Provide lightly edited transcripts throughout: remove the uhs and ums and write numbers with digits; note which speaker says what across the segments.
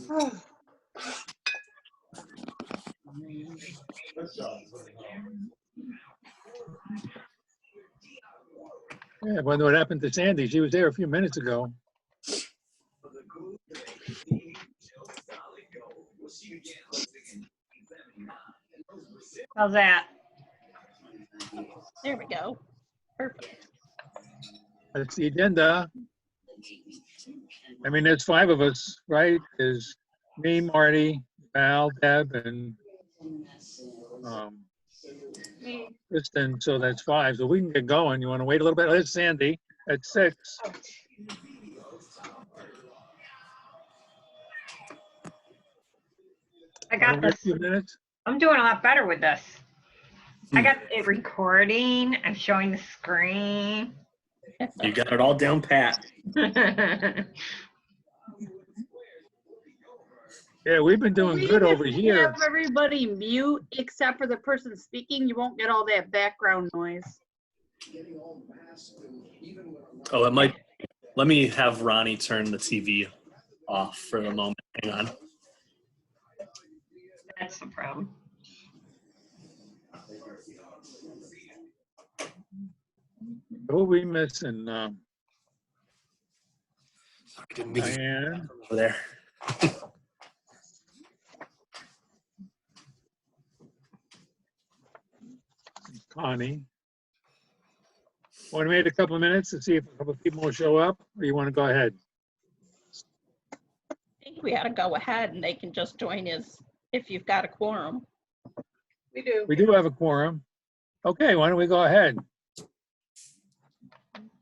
Speaker 1: Yeah, I wonder what happened to Sandy. She was there a few minutes ago.
Speaker 2: How's that?
Speaker 3: There we go. Perfect.
Speaker 1: That's the agenda. I mean, there's 5 of us, right? There's me, Marty, Val, Deb, and Kristen. So that's 5. So we can get going. You want to wait a little bit? There's Sandy at 6.
Speaker 2: I got
Speaker 1: Wait a
Speaker 2: this.
Speaker 1: few minutes.
Speaker 2: I'm doing a lot better with this. I got it recording. I'm showing the screen.
Speaker 4: You got it all down pat.
Speaker 1: Yeah, we've been doing good over here.
Speaker 3: Have everybody mute except for the person speaking. You won't get all that background noise.
Speaker 4: Oh, it might. Let me have Ronnie turn the TV off for the moment. Hang on.
Speaker 2: That's the problem.
Speaker 1: Who are we missing?
Speaker 4: Didn't mean to
Speaker 1: Diane,
Speaker 4: over there.
Speaker 1: Connie. Want to wait a couple of minutes to see if a couple of people will show up, or you want to go ahead?
Speaker 3: I think we ought to go ahead and they can just join us if you've got a quorum.
Speaker 2: We do.
Speaker 1: We do have a quorum. Okay, why don't we go ahead?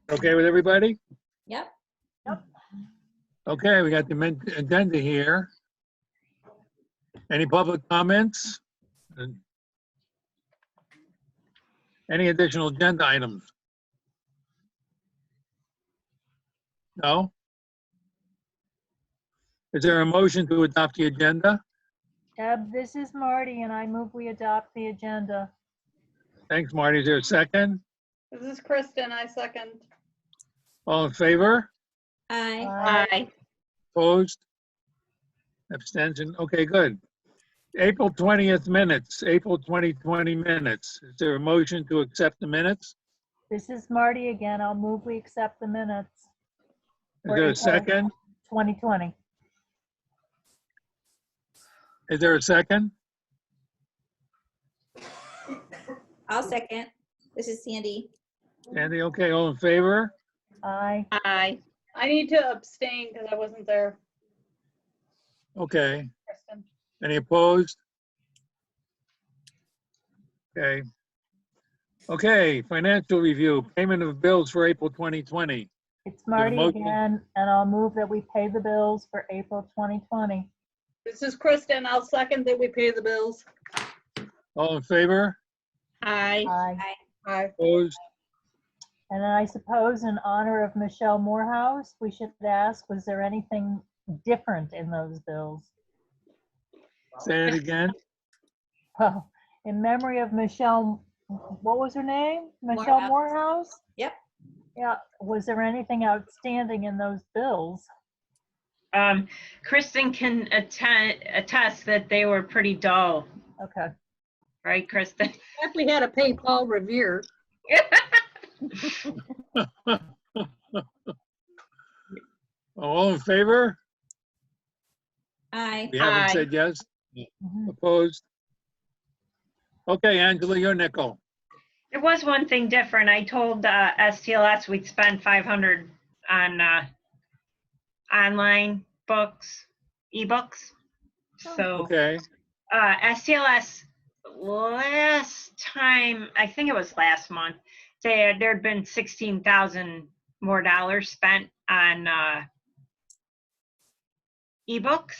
Speaker 1: Okay with everybody?
Speaker 5: Yep.
Speaker 1: Okay, we got the agenda here. Any public comments? Any additional agenda items? No? Is there a motion to adopt the agenda?
Speaker 6: Deb, this is Marty, and I move we adopt the agenda.
Speaker 1: Thanks, Marty. Is there a second?
Speaker 7: This is Kristen, I second.
Speaker 1: All in favor?
Speaker 5: Aye.
Speaker 2: Hi.
Speaker 1: Opposed? Abstention? Okay, good. April 20th minutes, April 2020 minutes. Is there a motion to accept the minutes?
Speaker 6: This is Marty again. I'll move we accept the minutes.
Speaker 1: Is there a second?
Speaker 6: 2020.
Speaker 1: Is there a second?
Speaker 5: I'll second. This is Sandy.
Speaker 1: Andy, okay, all in favor?
Speaker 6: Aye.
Speaker 2: Hi.
Speaker 7: I need to abstain because I wasn't there,
Speaker 1: Okay.
Speaker 7: Kristen.
Speaker 1: Any opposed? Okay. Okay, financial review, payment of bills for April 2020.
Speaker 6: It's Marty
Speaker 1: motion?
Speaker 6: again, and I'll move that we pay the bills for April 2020.
Speaker 7: This is Kristen, I'll second that we pay the bills.
Speaker 1: All in favor?
Speaker 2: Hi.
Speaker 6: Aye.
Speaker 7: Aye.
Speaker 1: Opposed?
Speaker 6: And then I suppose in honor of Michelle Morehouse, we should ask, was there anything different in those bills?
Speaker 1: Say it again.
Speaker 6: Oh, in memory of Michelle, what was her name? Michelle Morehouse?
Speaker 5: Yep.
Speaker 6: Yeah, was there anything outstanding in those bills?
Speaker 2: Kristen can attest that they were pretty dull,
Speaker 6: Okay.
Speaker 2: right, Kristen?
Speaker 3: We had to pay Paul Revere.
Speaker 1: All in favor?
Speaker 5: Aye.
Speaker 1: We haven't
Speaker 2: Aye.
Speaker 1: said yes.
Speaker 6: Mhm.
Speaker 1: Opposed? Okay, Angela, your nickel.
Speaker 2: There was one thing different. I told STLS we'd spend 500 on online books, ebooks. So
Speaker 1: Okay,
Speaker 2: STLS last time, I think it was last month, there'd been 16,000 more dollars spent on ebooks,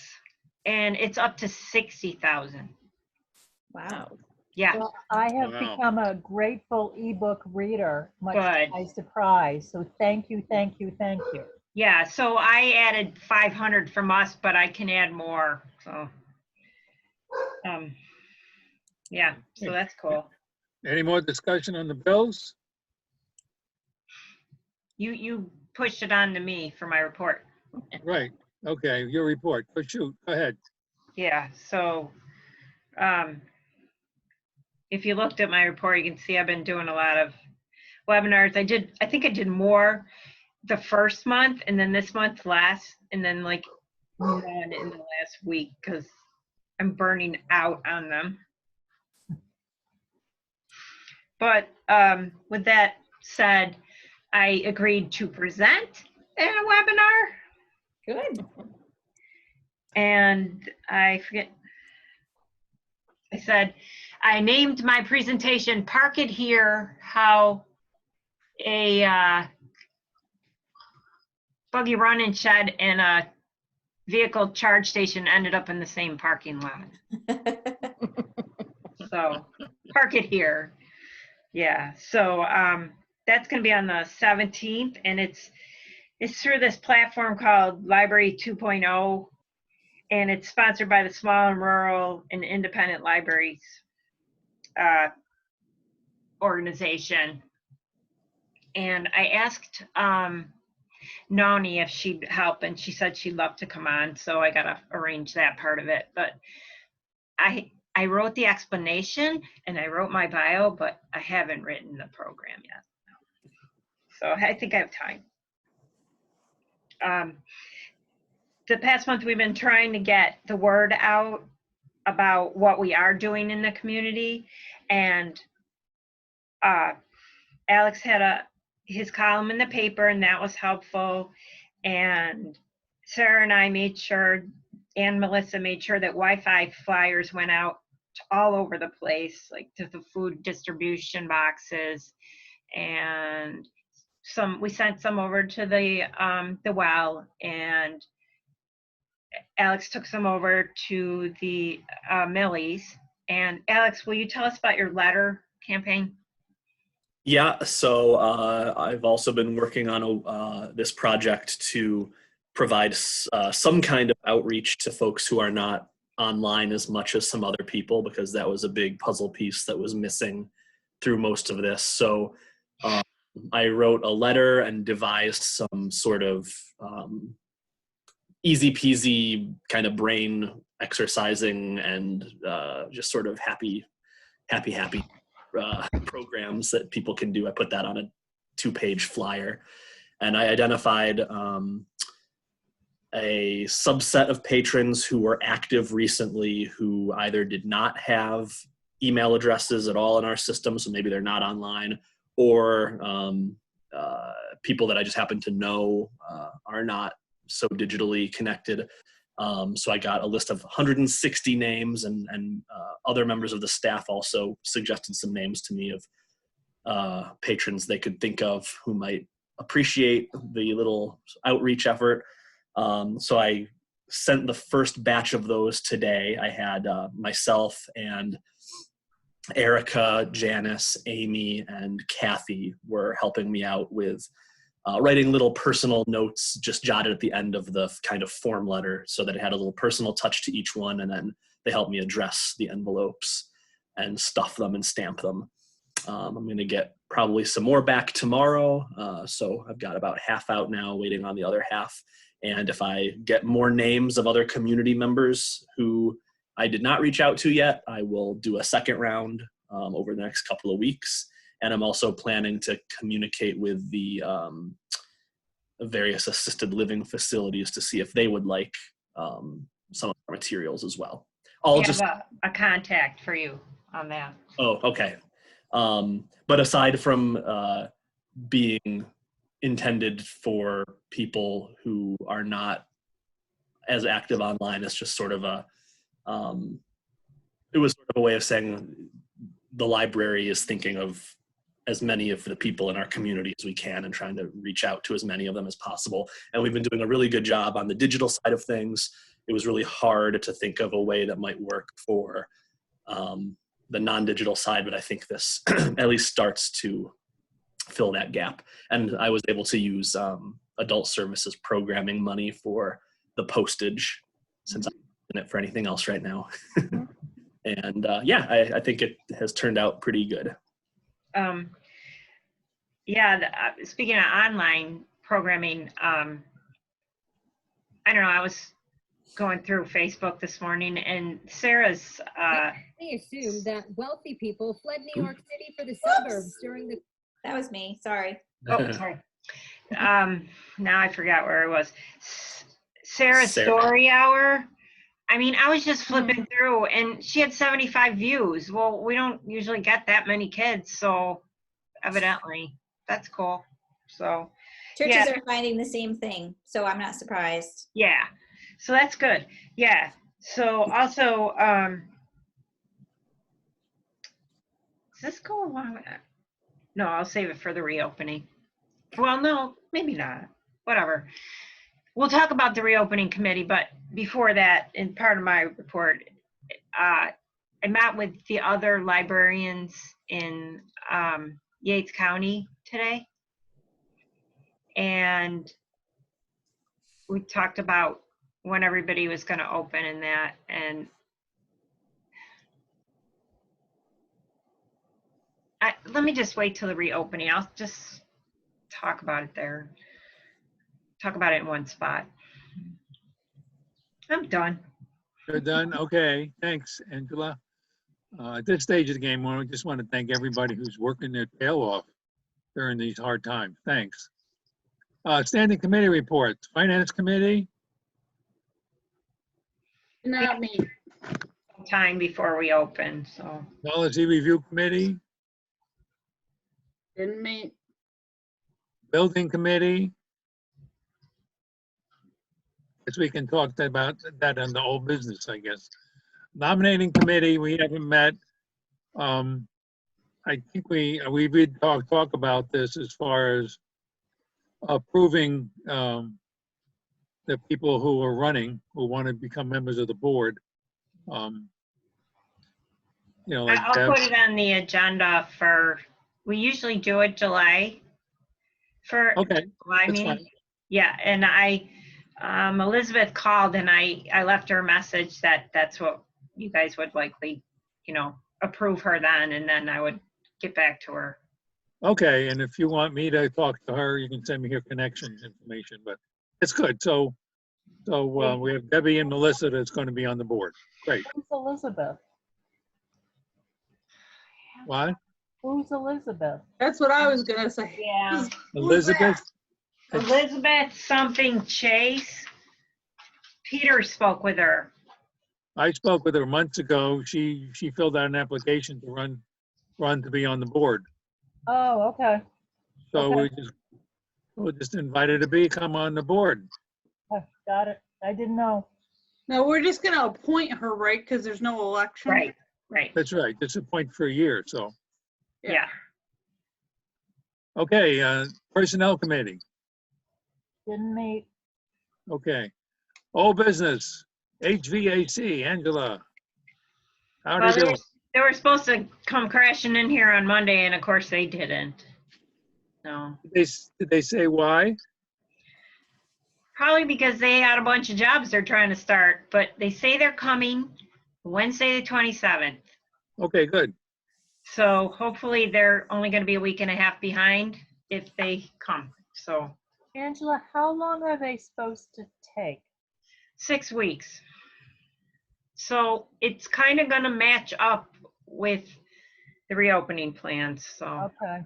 Speaker 2: and it's up to 60,000.
Speaker 5: Wow.
Speaker 2: Yeah.
Speaker 6: Well, I have
Speaker 1: Wow.
Speaker 6: become a grateful ebook reader, much
Speaker 2: Good.
Speaker 6: to my surprise. So thank you, thank you, thank you.
Speaker 2: Yeah, so I added 500 from us, but I can add more, so. Yeah, so that's cool.
Speaker 1: any more discussion on the bills?
Speaker 2: You pushed it on to me for my report.
Speaker 1: Right, Okay, your report. Go shoot. Go ahead.
Speaker 2: Yeah, so, if you looked at my report, you can see I've been doing a lot of webinars. I think I did more the first month and then this month less, and then like none in the last week because I'm burning out on them. But with that said, I agreed to present in a webinar,
Speaker 5: Good.
Speaker 2: and I forget, I said, I named my presentation Park It Here, how a buggy running shed and a vehicle charge station ended up in the same parking lot. So Park It Here. Yeah, so that's gonna be on the 17th, and it's through this platform called Library 2.0, and it's sponsored by the Small and Rural and Independent Libraries organization. And I asked Noni if she'd help, and she said she'd love to come on, so I gotta arrange that part of it. But I wrote the explanation and I wrote my bio, but I haven't written the program yet. So I think I have time. The past month we've been trying to get the word out about what we are doing in the community, and Alex had his column in the paper, and that was helpful. And Sarah and I made sure, and Melissa made sure that Wi-Fi flyers went out to all over the place, like to the food distribution boxes, and we sent some over to the well, and Alex took some over to the Millies. And Alex, will you tell us about your letter campaign?
Speaker 4: Yeah, so I've also been working on this project to provide some kind of outreach to folks who are not online as much as some other people, because that was a big puzzle piece that was missing through most of this. So I wrote a letter and devised some sort of easy peasy kind of brain exercising and just sort of happy programs that people can do. I put that on a 2-page flyer, and I identified a subset of patrons who were active recently who either did not have email addresses at all in our system, so maybe they're not online, or people that I just happen to know are not so digitally connected. So I got a list of 160 names, and other members of the staff also suggested some names to me of patrons they could think of who might appreciate the little outreach effort. So I sent the first batch of those today. I had myself and Erica, Janice, Amy, and Kathy were helping me out with writing little personal notes just jotted at the end of the kind of form letter so that it had a little personal touch to each one, and then they helped me address the envelopes and stuff them and stamp them. I'm going to get probably some more back tomorrow, so I've got about half out now, waiting on the other half. And if I get more names of other community members who I did not reach out to yet, I will do a second round over the next couple of weeks. And I'm also planning to communicate with the various assisted living facilities to see if they would like some of our materials as well.
Speaker 2: We have a contact for you on that.
Speaker 4: Oh, okay. But aside from being intended for people who are not as active online, it's just sort of it was sort of a way of saying the library is thinking of as many of the people in our community as we can and trying to reach out to as many of them as possible. And we've been doing a really good job on the digital side of things. It was really hard to think of a way that might work for the non-digital side, but I think this at least starts to fill that gap. And I was able to use adult services programming money for the postage, since I'm not in it for anything else right now. And yeah, I think it has turned out pretty good.
Speaker 2: Yeah, speaking of online programming, I don't know, I was going through Facebook this morning and Sarah's,
Speaker 8: They assumed that wealthy people fled New York City for the suburbs during the
Speaker 5: That was me, sorry.
Speaker 2: oh, sorry. Now I forgot where I was. Sarah's
Speaker 4: Sarah.
Speaker 2: story hour. I mean, I was just flipping through and she had 75 views. Well, we don't usually get that many kids, so evidently that's cool. So,
Speaker 5: Churches
Speaker 2: Yeah.
Speaker 5: are finding the same thing, so I'm not surprised.
Speaker 2: yeah. So that's good. Yeah. So also, does this go along with that? No, I'll save it for the reopening. Well, no, maybe not. Whatever. We'll talk about the reopening committee, but before that, in part of my report, I met with the other librarians in Yates County today. And we talked about when everybody was going to open and that. And let me just wait till the reopening. I'll just talk about it there. Talk about it in one spot. I'm done.
Speaker 1: You're done? Okay, thanks, Angela. At this stage of the game, I just want to thank everybody who's working their tail off during these hard times. Thanks. Standing committee reports, Finance Committee,
Speaker 7: Not me.
Speaker 2: Time before we open, so.
Speaker 1: Policy Review Committee,
Speaker 7: Didn't meet.
Speaker 1: Building Committee. Guess we can talk about that on the old business, I guess. Nominating Committee, we haven't met. I think we did talk about this as far as approving the people who are running, who want to become members of the board. You know, like
Speaker 2: I'll
Speaker 1: Deb.
Speaker 2: put it on the agenda for, we usually do it July for
Speaker 1: Okay,
Speaker 2: July
Speaker 1: that's
Speaker 2: meeting.
Speaker 1: fine.
Speaker 2: Yeah, and Elizabeth called and I left her a message that that's what you guys would likely, approve her then, and then I would get back to her.
Speaker 1: Okay, and if you want me to talk to her, you can send me her connection information, but it's good. So we have Debbie and Melissa that's going to be on the board. Great.
Speaker 6: Who's Elizabeth?
Speaker 1: What?
Speaker 6: Who's Elizabeth?
Speaker 7: That's what I was gonna say.
Speaker 2: Yeah.
Speaker 1: Elizabeth?
Speaker 2: Elizabeth something Chase. Peter spoke with her.
Speaker 1: I spoke with her months ago. She filled out an application to run to be on the board.
Speaker 6: Oh, okay.
Speaker 1: So
Speaker 6: Okay.
Speaker 1: we just invited her to come on the board.
Speaker 6: Got it. I didn't know.
Speaker 7: No, we're just gonna appoint her, right? Because there's no election.
Speaker 2: Right.
Speaker 1: That's right. It's a point for a year, so.
Speaker 2: Yeah.
Speaker 1: Okay, Personnel Committee.
Speaker 6: Didn't meet.
Speaker 1: Okay. Old business, HVAC, Angela. How
Speaker 2: Well,
Speaker 1: do you do?
Speaker 2: they were supposed to come crashing in here on Monday, and of course they didn't. No.
Speaker 1: Did they say why?
Speaker 2: Probably because they had a bunch of jobs they're trying to start, but they say they're coming Wednesday the 27th.
Speaker 1: Okay, good.
Speaker 2: So hopefully they're only going to be a week and a half behind if they come. So
Speaker 6: Angela, how long are they supposed to take?
Speaker 2: 6 weeks. So it's kind of going to match up with the reopening plans. So
Speaker 6: Okay.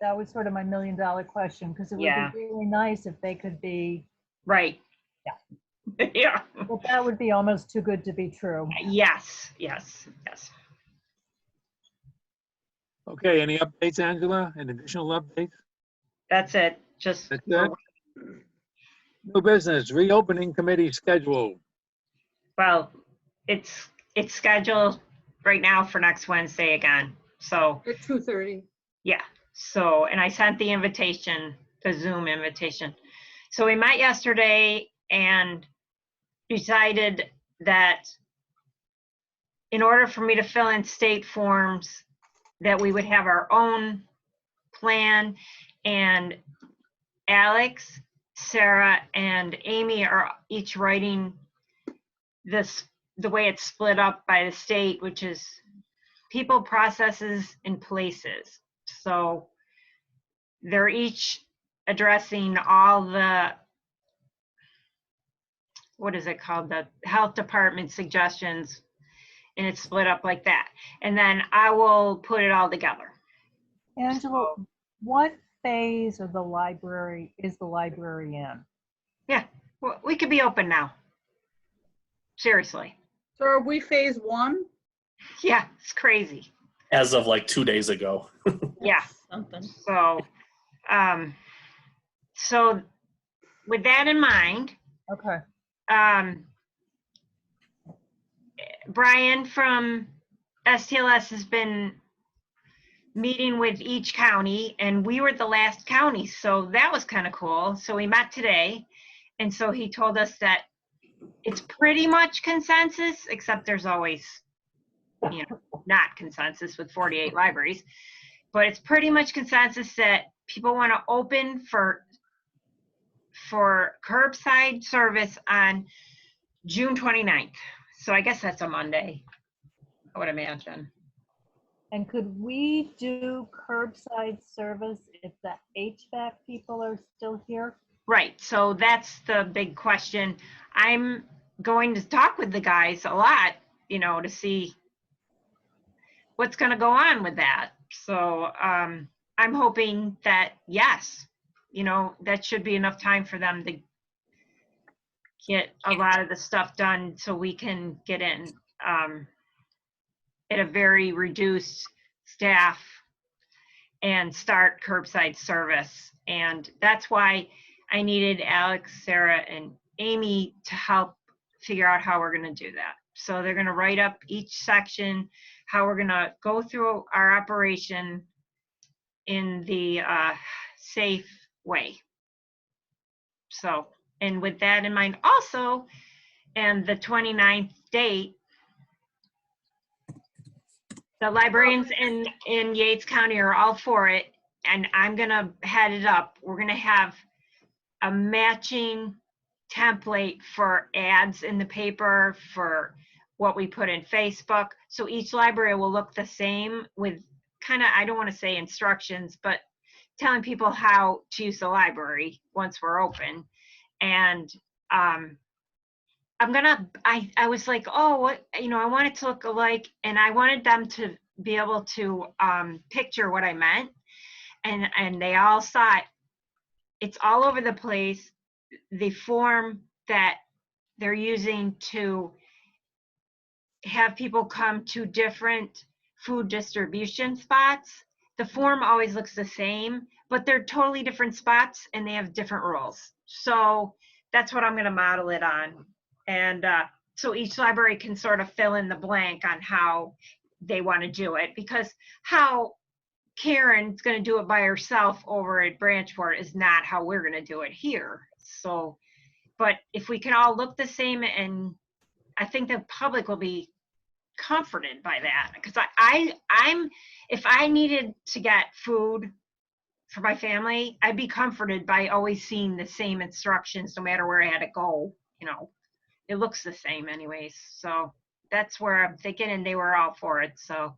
Speaker 6: That was sort of my $1 million question, because it would
Speaker 2: Yeah.
Speaker 6: be really nice if they could be,
Speaker 2: right. Yeah.
Speaker 6: but that would be almost too good to be true.
Speaker 2: Yes.
Speaker 1: Okay, any updates, Angela? Any additional updates?
Speaker 2: That's it. Just
Speaker 1: That's it? New business, reopening committee schedule.
Speaker 2: well, it's scheduled right now for next Wednesday again. So
Speaker 7: At 2:30.
Speaker 2: yeah. So, and I sent the invitation, the Zoom invitation. So we met yesterday and decided that in order for me to fill in state forms, that we would have our own plan. And Alex, Sarah, and Amy are each writing this, the way it's split up by the state, which is people, processes, and places. So they're each addressing all the what is it called? The health department suggestions, and it's split up like that. And then I will put it all together.
Speaker 6: Angela, what phase of the library is the library in?
Speaker 2: Yeah, we could be open now. Seriously.
Speaker 7: So are we phase 1?
Speaker 2: Yeah, it's crazy.
Speaker 4: As of like 2 days ago.
Speaker 2: Yeah.
Speaker 3: Something.
Speaker 2: So with that in mind,
Speaker 6: Okay.
Speaker 2: Brian from STLS has been meeting with each county, and we were the last county, so that was kind of cool. So we met today, and so he told us that it's pretty much consensus, except there's always, not consensus with 48 libraries, but it's pretty much consensus that people want to open for curbside service on June 29th. So I guess that's a Monday, I would imagine.
Speaker 6: And could we do curbside service if the HVAC people are still here?
Speaker 2: Right, so that's the big question. I'm going to talk with the guys a lot, to see what's going to go on with that. So I'm hoping that, yes, that should be enough time for them to get a lot of the stuff done so we can get in at a very reduced staff and start curbside service. And that's why I needed Alex, Sarah, and Amy to help figure out how we're going to do that. So they're going to write up each section, how we're going to go through our operation in the safe way. So, and with that in mind also, and the 29th date, the librarians in Yates County are all for it, and I'm gonna head it up. We're gonna have a matching template for ads in the paper, for what we put in Facebook. So each library will look the same with kind of, I don't want to say instructions, but telling people how to use the library once we're open. And I was like, oh, what, I want it to look alike, and I wanted them to be able to picture what I meant. And they all saw it. It's all over the place. The form that they're using to have people come to different food distribution spots, the form always looks the same, but they're totally different spots and they have different rules. So that's what I'm going to model it on. And so each library can sort of fill in the blank on how they want to do it, because how Karen's going to do it by herself over at Branchport is not how we're going to do it here. So, but if we can all look the same, and I think the public will be comforted by that, because I'm if I needed to get food for my family, I'd be comforted by always seeing the same instructions no matter where I had to go. It looks the same anyways. So that's where I'm thinking, and they were all for it. So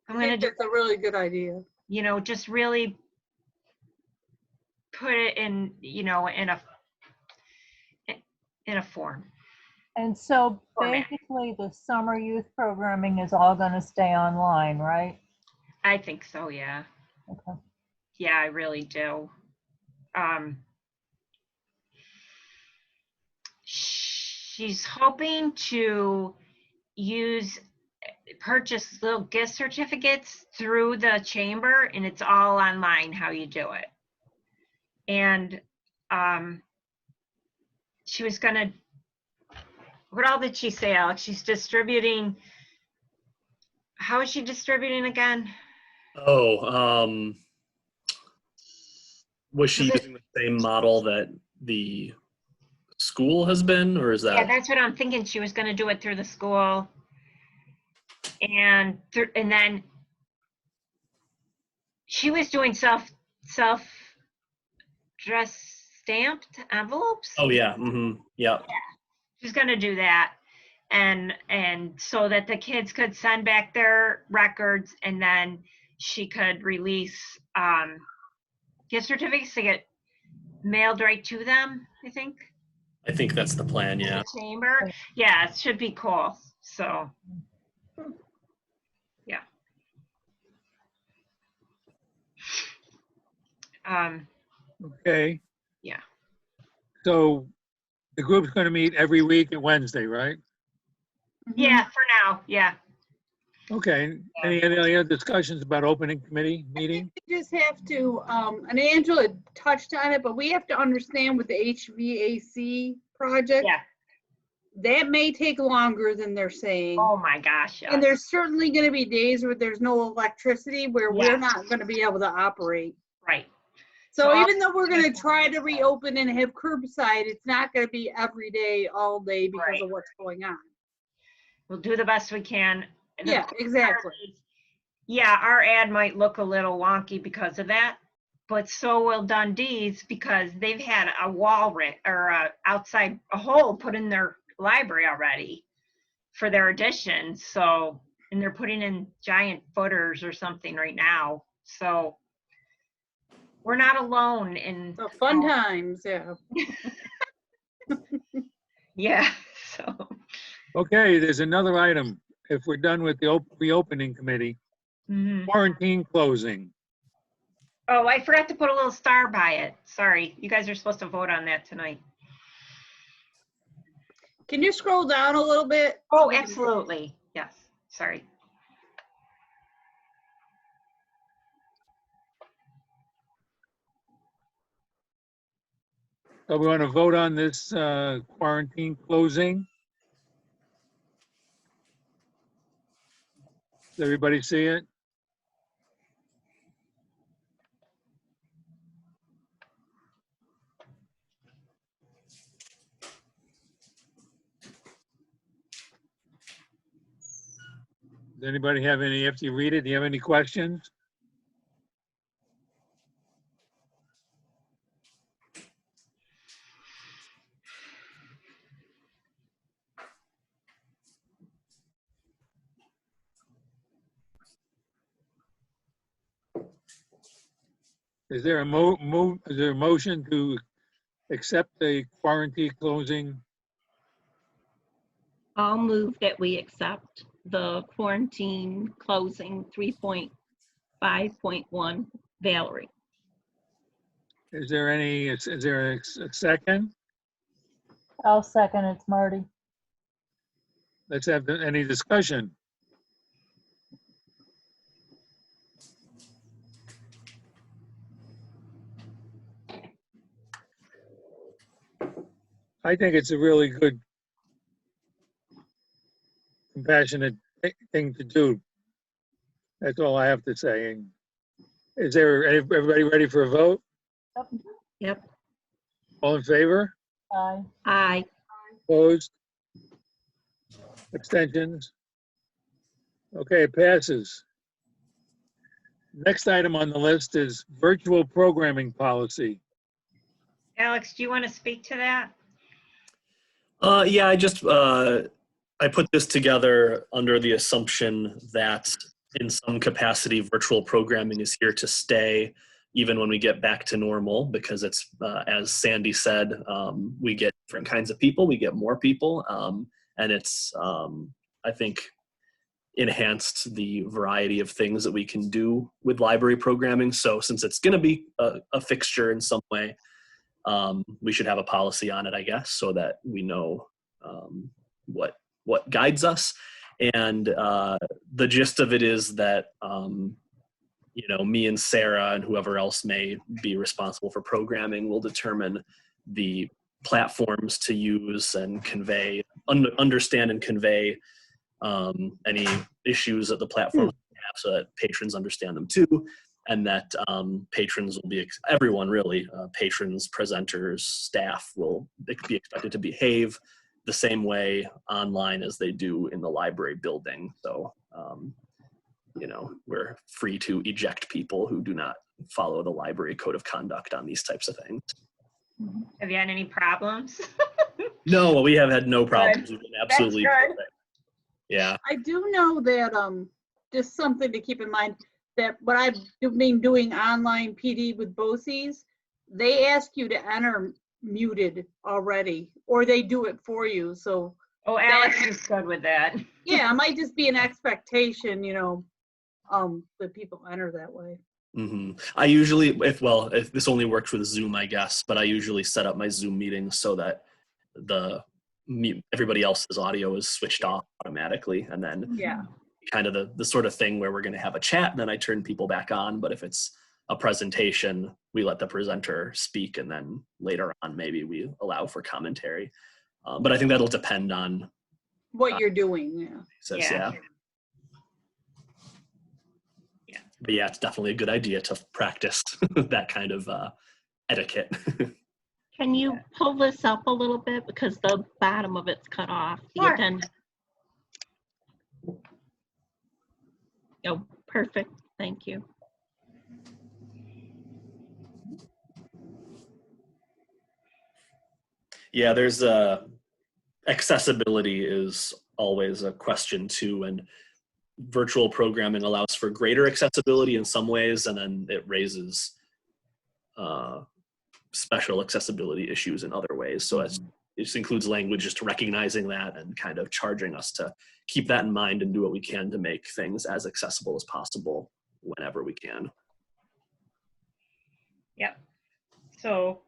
Speaker 2: I'm
Speaker 7: I
Speaker 2: gonna
Speaker 7: think that's a really good idea.
Speaker 2: just really put it in, in a form.
Speaker 6: And so
Speaker 2: Format.
Speaker 6: basically the summer youth programming is all going to stay online, right?
Speaker 2: I think so, yeah.
Speaker 6: Okay.
Speaker 2: Yeah, I really do. She's hoping to purchase little gift certificates through the chamber, and it's all online how you do it. And she was gonna, what all did she say, Alex? She's distributing, how is she distributing again?
Speaker 4: Was she
Speaker 2: Was it-
Speaker 4: using the same model that the school has been, or is
Speaker 2: Yeah,
Speaker 4: that?
Speaker 2: that's what I'm thinking. She was gonna do it through the school. And then she was doing self dress stamped envelopes.
Speaker 4: Oh yeah, mm-hmm, yeah.
Speaker 2: She's gonna do that, and so that the kids could send back their records, and then she could release gift certificates to get mailed right to them, I think.
Speaker 4: I think that's the plan, yeah.
Speaker 2: The chamber. Yeah, it should be cool. So, yeah.
Speaker 1: Okay.
Speaker 2: Yeah.
Speaker 1: So the group's going to meet every week at Wednesday, right?
Speaker 2: Yeah, for now. Yeah.
Speaker 1: Okay. Any other discussions about opening committee meeting?
Speaker 7: We just have to, and Angela touched on it, but we have to understand with the HVAC project,
Speaker 2: Yeah.
Speaker 7: that may take longer than they're saying.
Speaker 2: Oh my gosh.
Speaker 7: And
Speaker 2: Yes.
Speaker 7: there's certainly gonna be days where there's no electricity, where we're
Speaker 2: Yes.
Speaker 7: not gonna be able to operate.
Speaker 2: Right.
Speaker 7: So
Speaker 2: So
Speaker 7: even though we're gonna try to reopen and have curbside, it's not gonna be every day, all day because
Speaker 2: Right.
Speaker 7: of what's going on.
Speaker 2: We'll do the best we can. And the
Speaker 7: Yeah, exactly.
Speaker 2: Yeah, our ad might look a little wonky because of that, but so will Dundee's because they've had a wall or a outside a hole put in their library already for their addition. So, and they're putting in giant footers or something right now. So we're not alone in,
Speaker 7: So fun times, yeah.
Speaker 2: yeah. So,
Speaker 1: Okay, there's another item. If we're done with the reopening committee,
Speaker 2: mhm.
Speaker 1: quarantine closing.
Speaker 2: Oh, I forgot to put a little star by it. Sorry. You guys are supposed to vote on that tonight.
Speaker 7: Can you scroll down a little bit?
Speaker 2: Oh, absolutely. Yes. Sorry.
Speaker 1: So we want to vote on this quarantine closing. Does everybody see it? Does anybody have any, after you read it, do you have any questions? Is there a is there a motion to accept the quarantine closing?
Speaker 3: I'll move that we accept the quarantine closing 3.5.1. Valerie.
Speaker 1: Is there any, is there a second?
Speaker 6: I'll second, it's Marty.
Speaker 1: Let's have any discussion. I think it's a really good, compassionate thing to do. That's all I have to say. And is there, everybody ready for a vote?
Speaker 3: Yep.
Speaker 1: All in favor?
Speaker 6: Aye.
Speaker 3: Aye.
Speaker 1: Opposed? Abstentions? Okay, it passes. Next item on the list is virtual programming policy.
Speaker 2: Alex, do you want to speak to that?
Speaker 4: Yeah, I put this together under the assumption that in some capacity, virtual programming is here to stay, even when we get back to normal, because it's, as Sandy said, we get different kinds of people, we get more people, and it's, I think, enhanced the variety of things that we can do with library programming. So since it's going to be a fixture in some way, we should have a policy on it, I guess, so that we know what guides us. And the gist of it is that, me and Sarah and whoever else may be responsible for programming will determine the platforms to use and convey, understand and convey any issues that the platforms have so that patrons understand them too. And that patrons will be, everyone really, patrons, presenters, staff will be expected to behave the same way online as they do in the library building. So, we're free to eject people who do not follow the library code of conduct on these types of things.
Speaker 2: Have you had any problems?
Speaker 4: No, we have had no problems. We've been absolutely
Speaker 2: good.
Speaker 4: perfect. Yeah.
Speaker 7: I do know that, just something to keep in mind, that what I've been doing online PD with BOCES, they ask you to enter muted already, or they do it for you. So
Speaker 2: Oh, Alex is good with that.
Speaker 7: yeah, it might just be an expectation, that people enter that way.
Speaker 4: I usually, if this only works with Zoom, I guess, but I usually set up my Zoom meetings so that everybody else's audio is switched off automatically, and then
Speaker 7: Yeah.
Speaker 4: kind of the sort of thing where we're going to have a chat, and then I turn people back on. But if it's a presentation, we let the presenter speak, and then later on maybe we allow for commentary. But I think that'll depend on
Speaker 7: What you're doing, yeah.
Speaker 4: says,
Speaker 2: Yeah.
Speaker 4: But yeah, it's definitely a good idea to practice that kind of etiquette.
Speaker 3: Can you pull this up a little bit because the bottom of it's cut off? The
Speaker 2: Sure.
Speaker 3: addendum. Oh, perfect. Thank you.
Speaker 4: Yeah, there's accessibility is always a question too, and virtual programming allows for greater accessibility in some ways, and then it raises special accessibility issues in other ways. So it includes language just recognizing that and kind of charging us to keep that in mind and do what we can to make things as accessible as possible whenever we can.
Speaker 2: Yep. So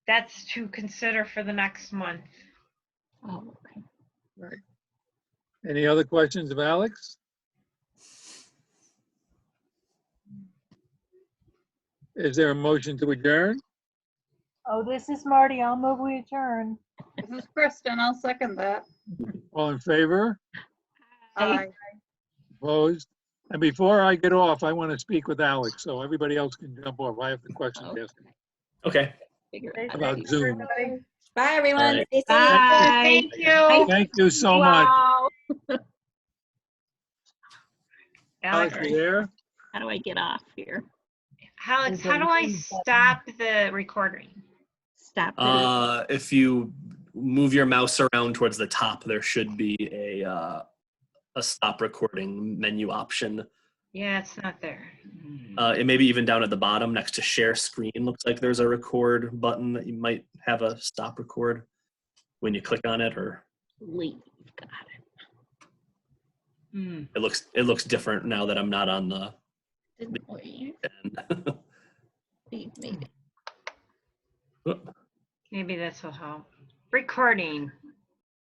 Speaker 2: that's to consider for the next month.
Speaker 3: Oh, okay.
Speaker 1: Right. Any other questions of Alex? Is there a motion to adjourn?
Speaker 6: Oh, this is Marty. I'll move we adjourn.
Speaker 7: This is Kristen, I'll second that.
Speaker 1: All in favor?
Speaker 7: Aye.
Speaker 1: Opposed? And before I get off, I want to speak with Alex, so everybody else can jump off. I have the questions to ask him
Speaker 4: Okay.
Speaker 3: Figure it out.
Speaker 1: about Zoom.
Speaker 5: Bye, everyone.
Speaker 4: Bye.
Speaker 5: Stay safe.
Speaker 2: Bye. Thank you.
Speaker 1: Thank you so much.
Speaker 3: Wow.
Speaker 1: Alex, you there?
Speaker 3: How do I get off here?
Speaker 2: Alex, how do I stop the recording?
Speaker 3: Stop. it.
Speaker 4: If you move your mouse around towards the top, there should be a stop recording menu option.
Speaker 2: Yeah, it's not there.
Speaker 4: It may be even down at the bottom next to share screen. Looks like there's a record button that you might have a stop record when you click on it, or
Speaker 3: Leave. Got it.
Speaker 2: Hmm.
Speaker 4: it looks different now that I'm not on the
Speaker 3: Didn't leave.
Speaker 4: end.
Speaker 3: Leave maybe.
Speaker 2: Maybe this will help. Recording.